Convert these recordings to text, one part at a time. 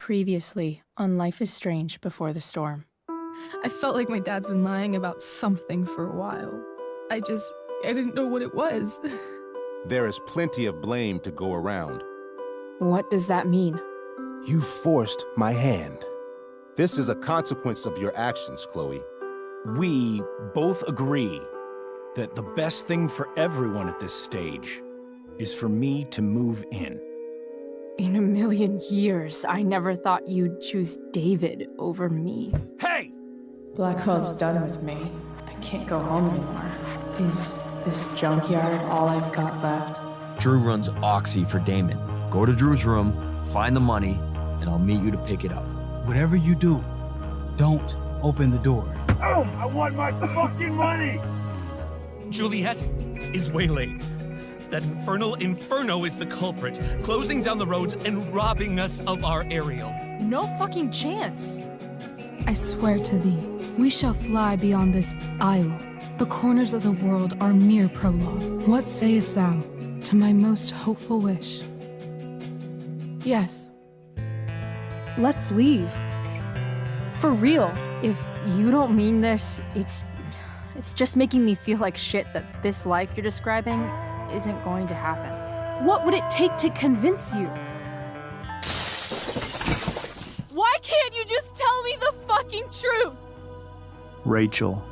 Previously on Life is Strange Before the Storm. I felt like my dad's been lying about something for a while. I didn't know what it was. There is plenty of blame to go around. What does that mean? You forced my hand. This is a consequence of your actions, Chloe. We both agree that the best thing for everyone at this stage is for me to move in. In a million years, I never thought you'd choose David over me. Hey! Blackwell's done with me. I can't go home anymore. Is this junkyard all I've got left? Drew runs Oxy for Damon. Go to Drew's room, find the money, and I'll meet you to pick it up. Whatever you do, don't open the door. Oh, I want my fucking money! Juliet is waylaid. That infernal Inferno is the culprit, closing down the roads and robbing us of our aerial. No fucking chance. I swear to thee, we shall fly beyond this isle. The corners of the world are mere prologue. What sayest thou to my most hopeful wish? Yes. Let's leave. For real. If you don't mean this, it's just making me feel like shit that this life you're describing isn't going to happen. What would it take to convince you? Why can't you just tell me the fucking truth? Rachel,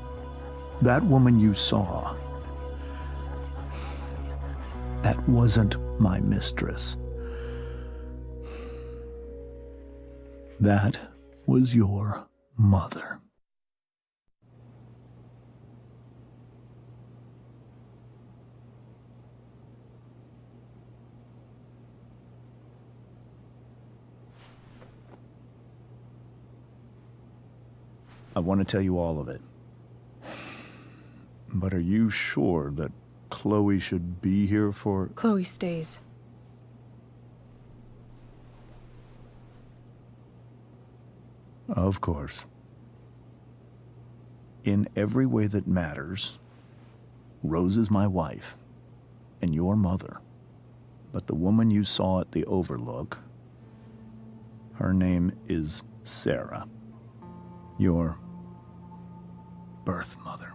that woman you saw, that wasn't my mistress. That was your mother. I want to tell you all of it. But are you sure that Chloe should be here for... Chloe stays. Of course. In every way that matters, Rose is my wife and your mother. But the woman you saw at the Overlook, her name is Sarah, your birth mother.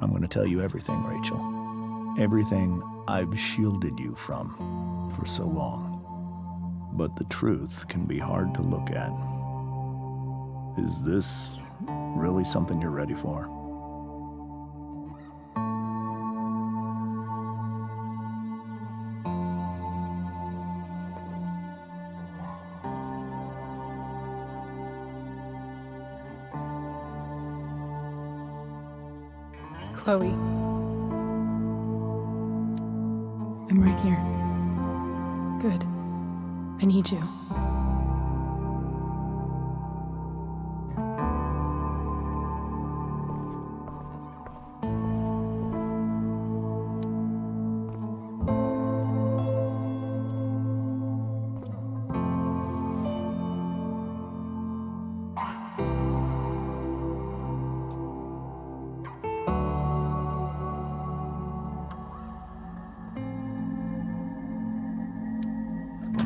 I'm going to tell you everything, Rachel. Everything I've shielded you from for so long. But the truth can be hard to look at. Is this really something you're ready for? Chloe. I'm right here. Good. I need you.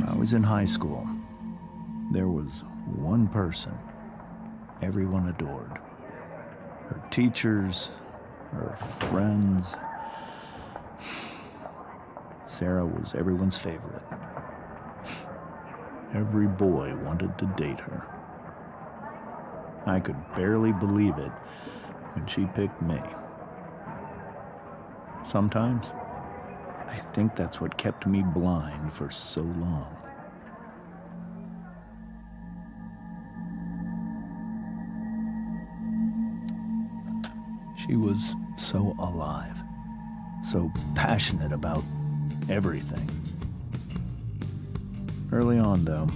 I was in high school. There was one person everyone adored. Her teachers, her friends. Sarah was everyone's favorite. Every boy wanted to date her. I could barely believe it when she picked me. Sometimes, I think that's what kept me blind for so long. She was so alive, so passionate about everything. Early on, though,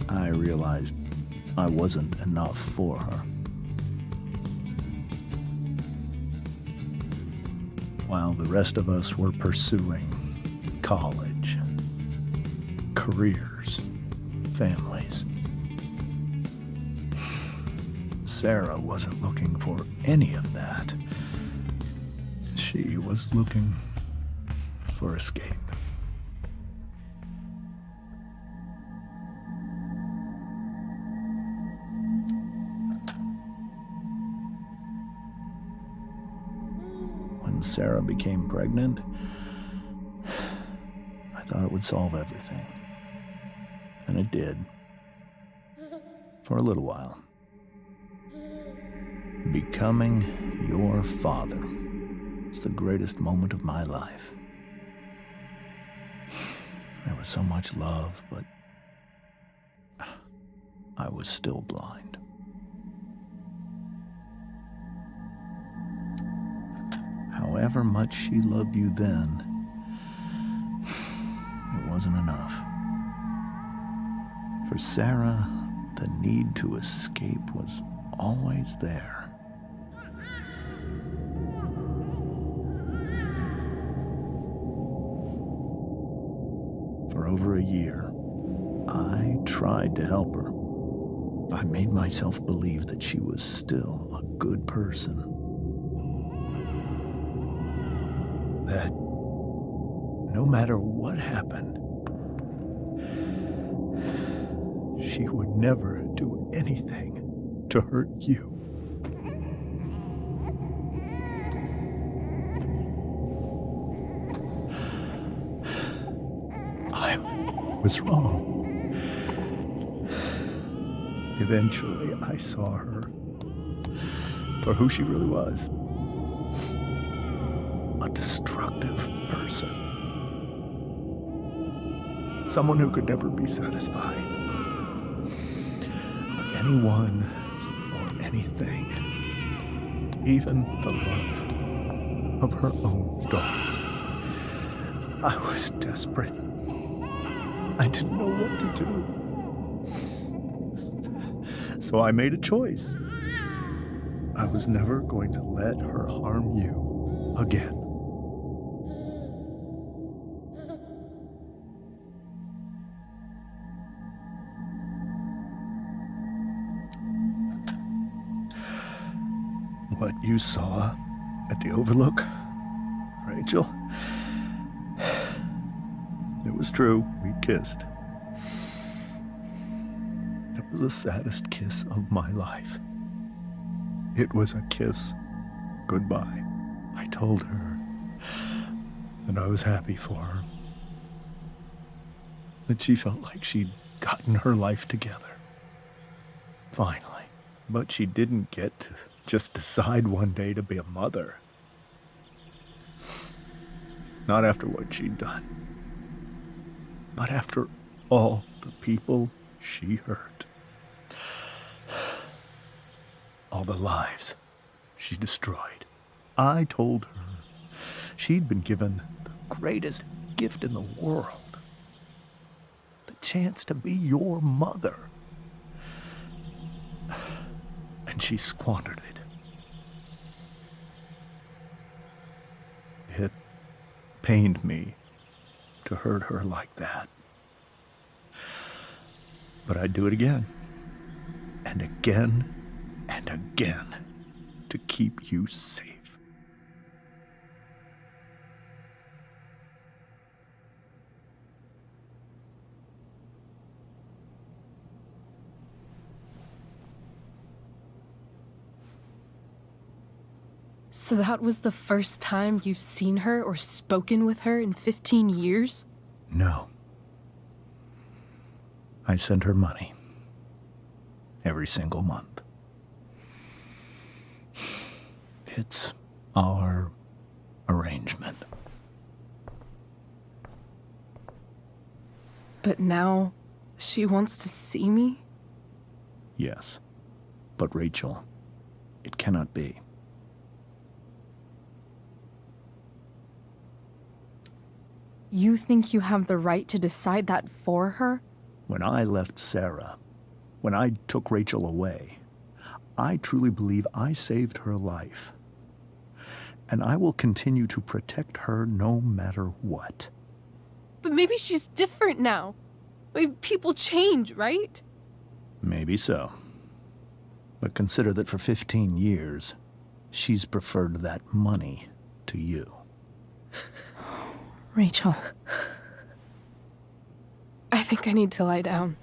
I realized I wasn't enough for her. While the rest of us were pursuing college, careers, families, Sarah wasn't looking for any of that. She was looking for escape. When Sarah became pregnant, I thought it would solve everything. And it did. For a little while. Becoming your father was the greatest moment of my life. There was so much love, but I was still blind. However much she loved you then, it wasn't enough. For Sarah, the need to escape was always there. For over a year, I tried to help her. I made myself believe that she was still a good person. That no matter what happened, she would never do anything to hurt you. I was wrong. Eventually, I saw her for who she really was. A destructive person. Someone who could never be satisfied by anyone or anything. Even the love of her own daughter. I was desperate. I didn't know what to do. So I made a choice. I was never going to let her harm you again. What you saw at the Overlook, Rachel, it was true. We kissed. It was the saddest kiss of my life. It was a kiss goodbye. I told her that I was happy for her. That she felt like she'd gotten her life together. Finally. But she didn't get to just decide one day to be a mother. Not after what she'd done. But after all the people she hurt. All the lives she destroyed. I told her she'd been given the greatest gift in the world. The chance to be your mother. And she squandered it. It pained me to hurt her like that. But I'd do it again. And again. And again. To keep you safe. So that was the first time you've seen her or spoken with her in 15 years? No. I sent her money. Every single month. It's our arrangement. But now she wants to see me? Yes. But Rachel, it cannot be. You think you have the right to decide that for her? When I left Sarah, when I took Rachel away, I truly believe I saved her life. And I will continue to protect her no matter what. But maybe she's different now. Maybe people change, right? Maybe so. But consider that for 15 years, she's preferred that money to you. Rachel. I think I need to lie down.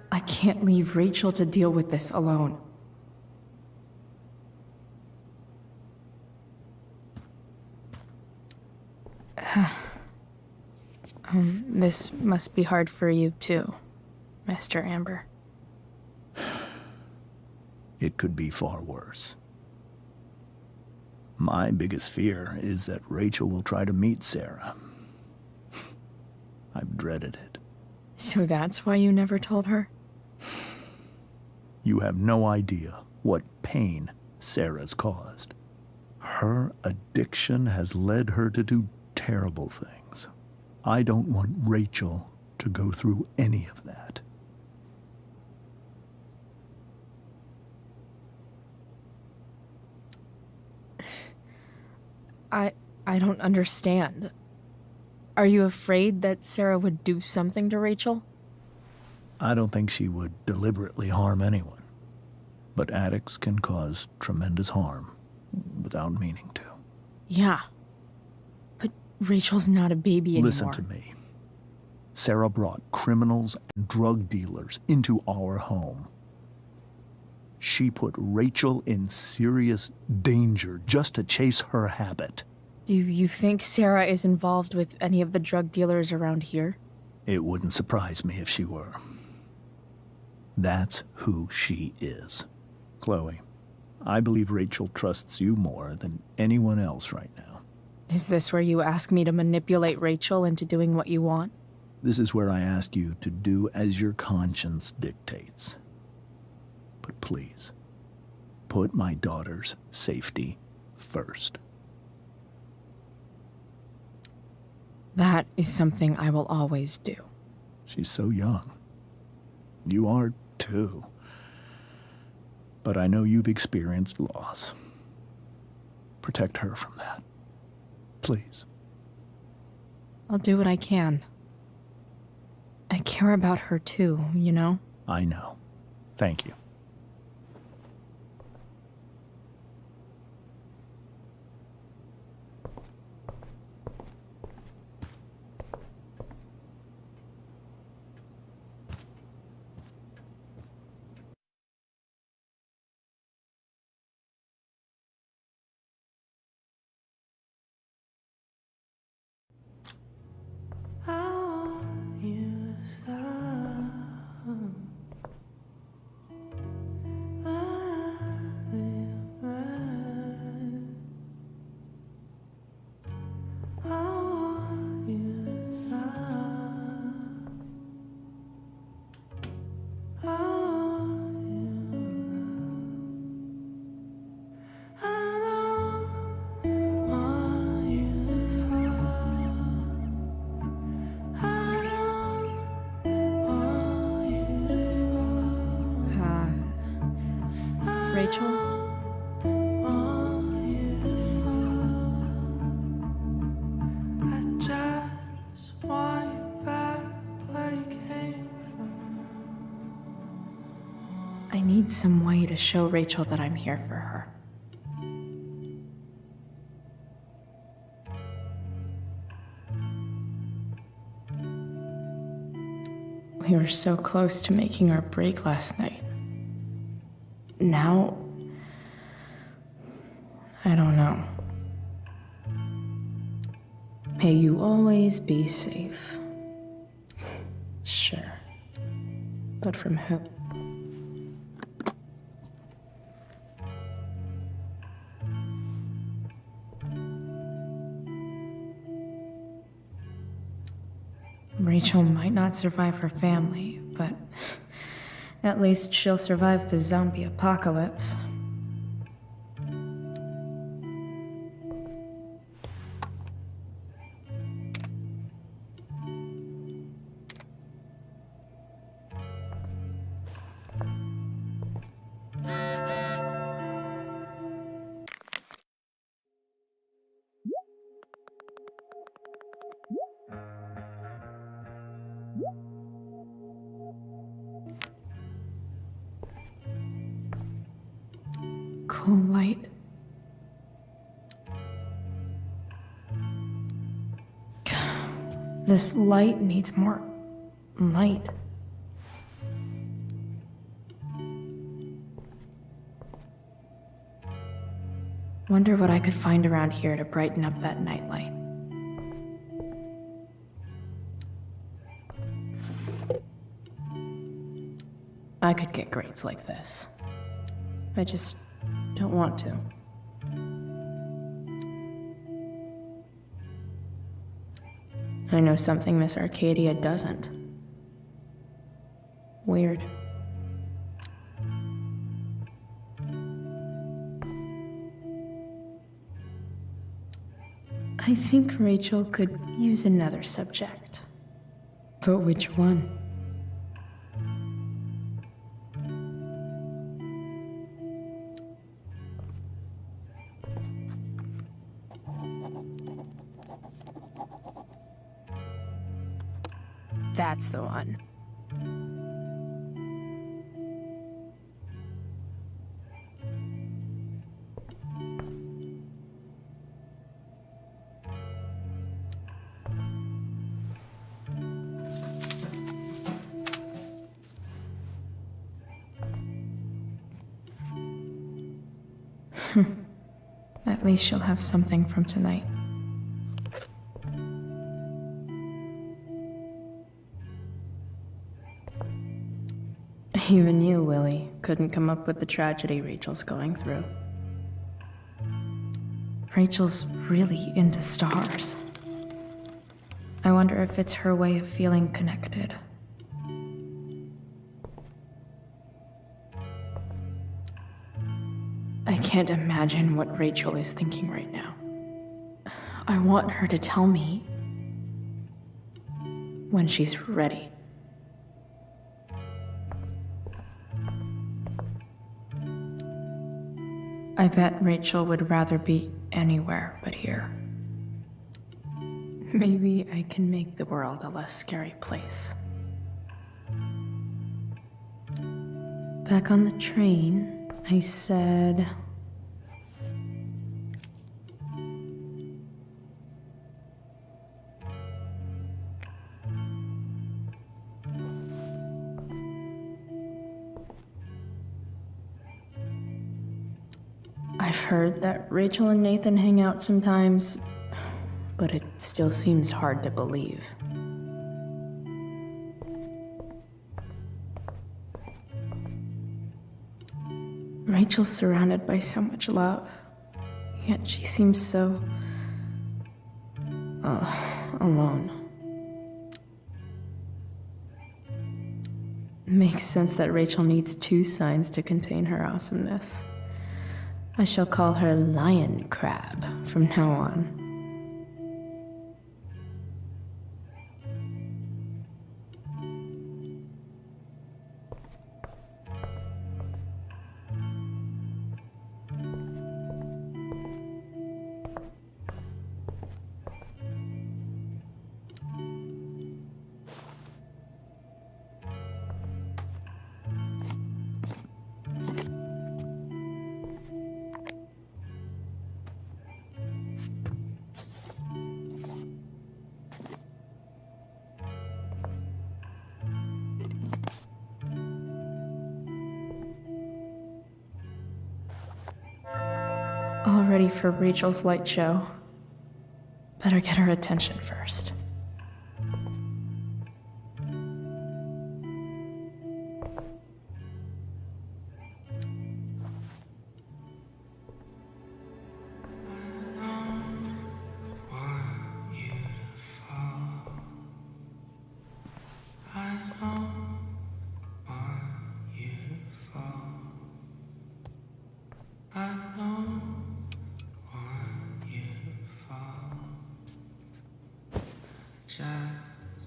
I can't leave Rachel to deal with this alone. This must be hard for you too, Mr. Amber. It could be far worse. My biggest fear is that Rachel will try to meet Sarah. I've dreaded it. So that's why you never told her? You have no idea what pain Sarah's caused. Her addiction has led her to do terrible things. I don't want Rachel to go through any of that. I don't understand. Are you afraid that Sarah would do something to Rachel? I don't think she would deliberately harm anyone. But addicts can cause tremendous harm without meaning to. Yeah. But Rachel's not a baby anymore. Listen to me. Sarah brought criminals and drug dealers into our home. She put Rachel in serious danger just to chase her habit. Do you think Sarah is involved with any of the drug dealers around here? It wouldn't surprise me if she were. That's who she is. Chloe, I believe Rachel trusts you more than anyone else right now. Is this where you ask me to manipulate Rachel into doing what you want? This is where I ask you to do as your conscience dictates. But please, put my daughter's safety first. That is something I will always do. She's so young. You are too. But I know you've experienced loss. Protect her from that. Please. I'll do what I can. I care about her too, you know? I know. Thank you. Rachel? I need some way to show Rachel that I'm here for her. We were so close to making our break last night. Now, I don't know. May you always be safe. Sure. But from who? Rachel might not survive her family, but at least she'll survive the zombie apocalypse. Cool light. This light needs more light. Wonder what I could find around here to brighten up that nightlight. I could get grades like this. I just don't want to. I know something Miss Arcadia doesn't. Weird. I think Rachel could use another subject. But which one? That's the one. At least she'll have something from tonight. Even you, Willie, couldn't come up with the tragedy Rachel's going through. Rachel's really into stars. I wonder if it's her way of feeling connected. I can't imagine what Rachel is thinking right now. I want her to tell me when she's ready. I bet Rachel would rather be anywhere but here. Maybe I can make the world a less scary place. Back on the train, I said... I've heard that Rachel and Nathan hang out sometimes, but it still seems hard to believe. Rachel's surrounded by so much love, yet she seems so... alone. Makes sense that Rachel needs two signs to contain her awesomeness. I shall call her Lion Crab from now on. All ready for Rachel's light show. Better get her attention first.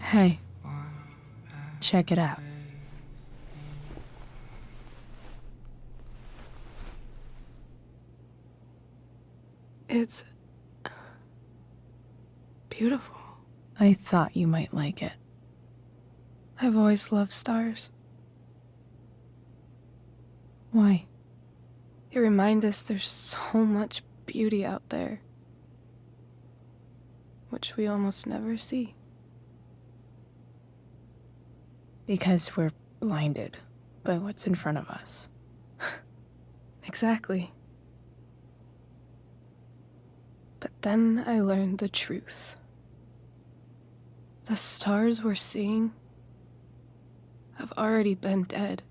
Hey, check it out. It's beautiful. I thought you might like it. I've always loved stars. Why? They remind us there's so much beauty out there, which we almost never see. Because we're blinded by what's in front of us. Exactly. But then I learned the truth. The stars we're seeing have already been dead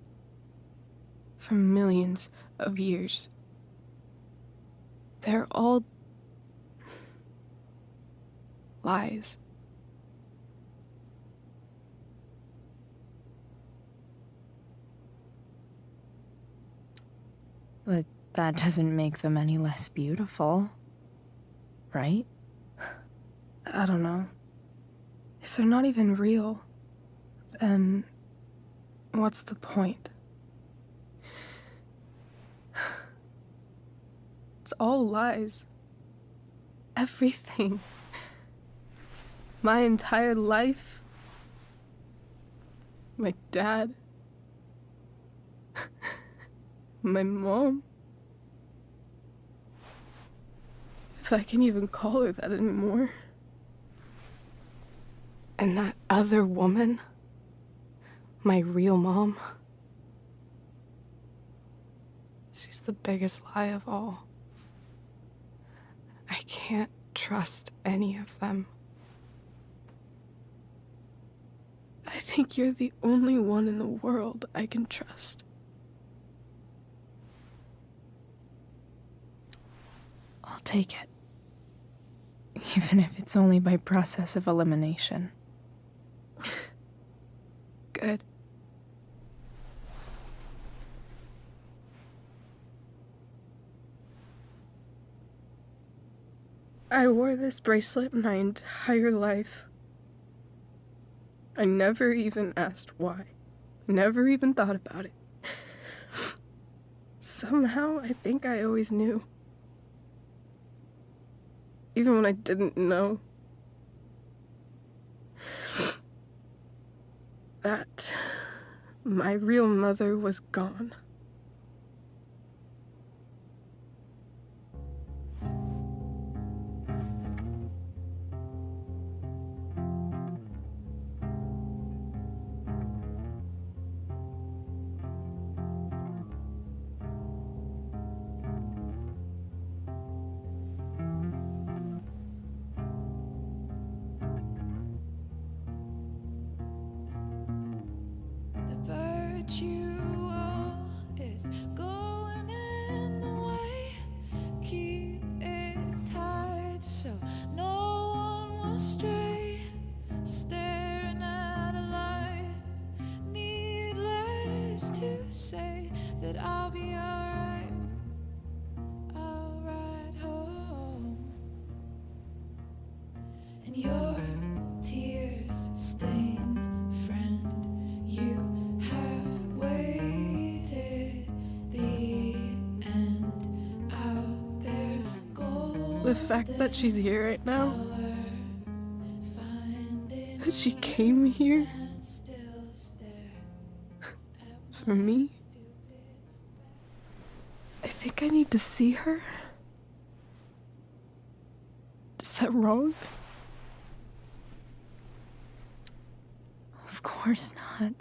for millions of years. They're all lies. But that doesn't make them any less beautiful, right? I don't know. If they're not even real, then what's the point? It's all lies. Everything. My entire life. My dad. My mom. If I can even call her that anymore. And that other woman. My real mom. She's the biggest lie of all. I can't trust any of them. I think you're the only one in the world I can trust. I'll take it. Even if it's only by process of elimination. Good. I wore this bracelet my entire life. I never even asked why. Never even thought about it. Somehow, I think I always knew. Even when I didn't know. That my real mother was gone. Is going in the way. Keep it tight so no one will stray. Staring at a light. Needless to say that I'll be alright. I'll ride home. And your tears stain friend. You have waited the end out there. The fact that she's here right now, that she came here for me, I think I need to see her. Is that wrong? Of course not.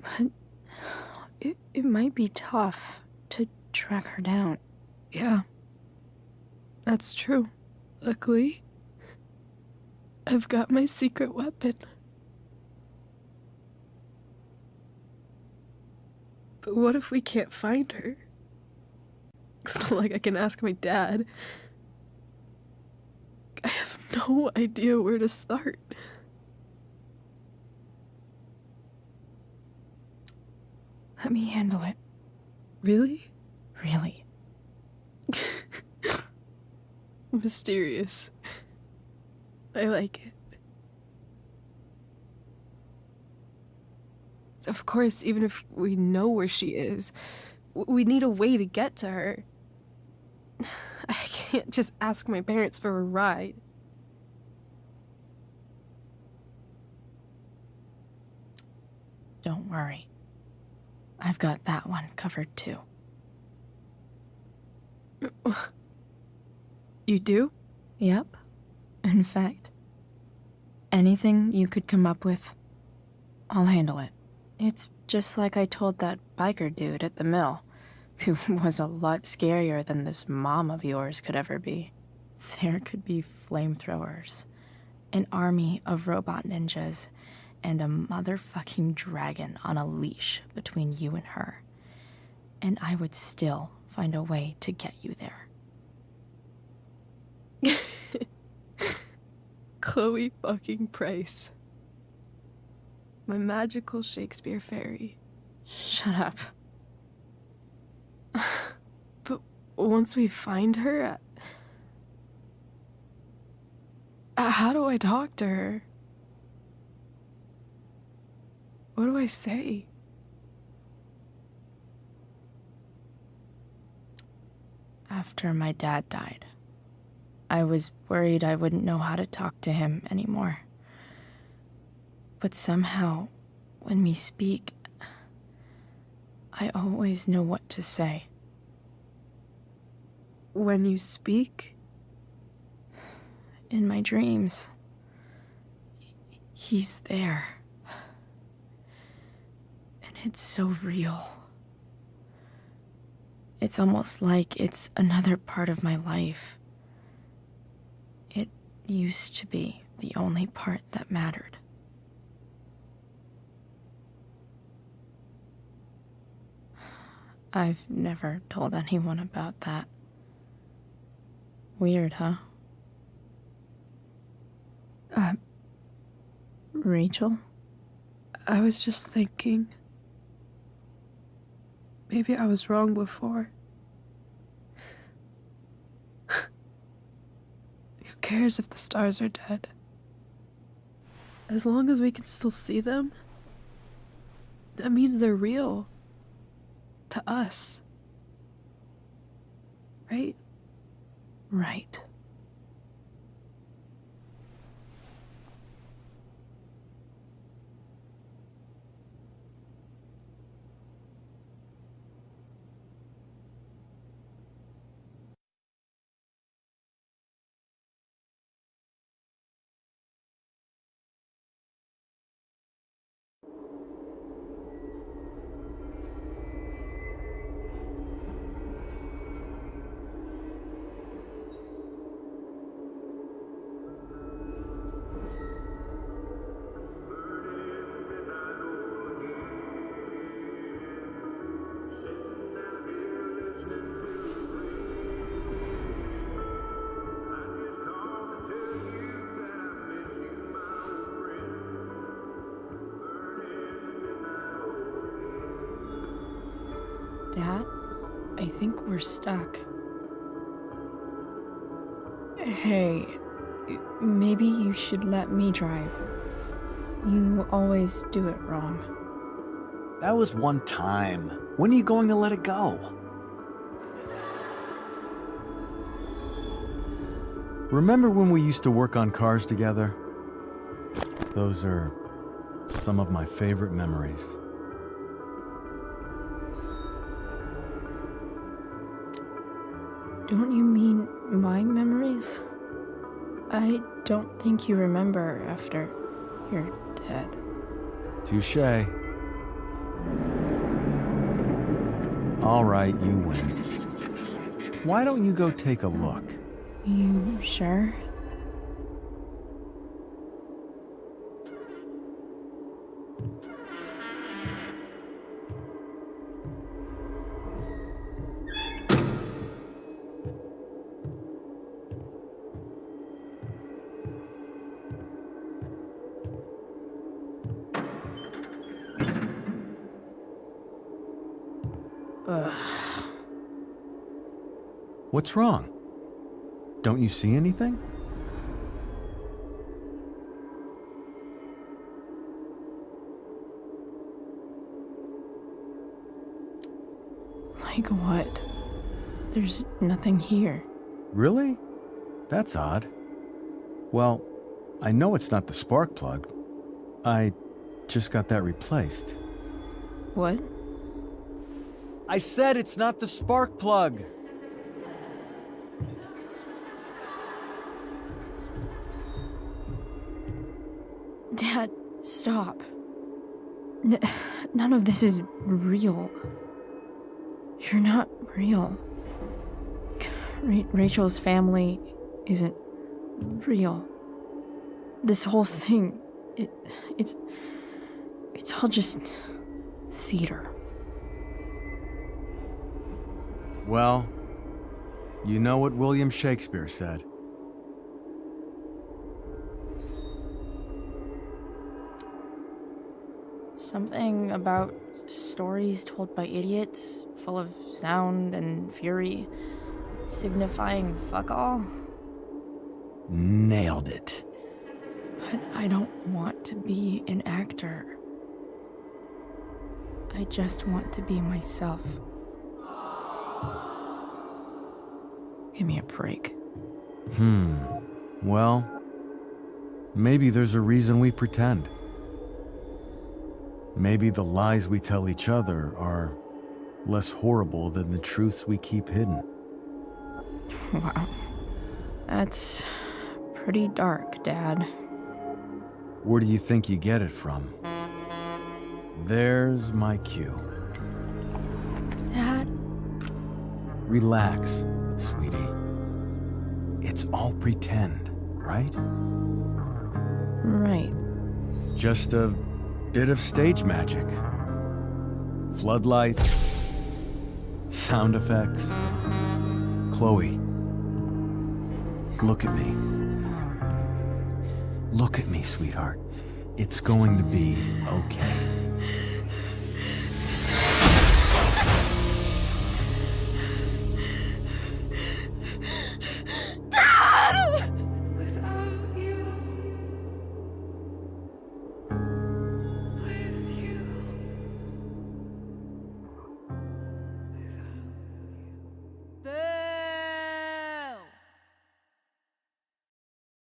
But it might be tough to track her down. Yeah. That's true. Luckily, I've got my secret weapon. But what if we can't find her? It's not like I can ask my dad. I have no idea where to start. Let me handle it. Really? Really. Mysterious. I like it. Of course, even if we know where she is, we need a way to get to her. I can't just ask my parents for a ride. Don't worry. I've got that one covered too. You do? Yep. In fact, anything you could come up with, I'll handle it. It's just like I told that biker dude at the mill, who was a lot scarier than this mom of yours could ever be. There could be flamethrowers, an army of robot ninjas, and a motherfucking dragon on a leash between you and her. And I would still find a way to get you there. Chloe fucking Price. My magical Shakespeare fairy. Shut up. But once we find her, how do I talk to her? What do I say? After my dad died, I was worried I wouldn't know how to talk to him anymore. But somehow, when we speak, I always know what to say. When you speak? In my dreams, he's there. And it's so real. It's almost like it's another part of my life. It used to be the only part that mattered. I've never told anyone about that. Weird, huh? Rachel? I was just thinking. Maybe I was wrong before. Who cares if the stars are dead? As long as we can still see them, that means they're real. To us. Right? Right. Dad, I think we're stuck. Hey, maybe you should let me drive. You always do it wrong. That was one time. When are you going to let it go? Remember when we used to work on cars together? Those are some of my favorite memories. Don't you mean my memories? I don't think you remember after you're dead. Touché. All right, you win. Why don't you go take a look? You sure? Ugh. What's wrong? Don't you see anything? Like what? There's nothing here. Really? That's odd. Well, I know it's not the spark plug. I just got that replaced. What? I said it's not the spark plug! Dad, stop. None of this is real. You're not real. Rachel's family isn't real. This whole thing, it's all just theater. Well, you know what William Shakespeare said. Something about stories told by idiots, full of sound and fury, signifying fuck all. Nailed it. But I don't want to be an actor. I just want to be myself. Give me a break. Well, maybe there's a reason we pretend. Maybe the lies we tell each other are less horrible than the truths we keep hidden. Wow. That's pretty dark, Dad. Where do you think you get it from? There's my cue. Dad? Relax, sweetie. It's all pretend, right? Right. Just a bit of stage magic. Floodlights, sound effects. Chloe, look at me. Look at me, sweetheart. It's going to be okay.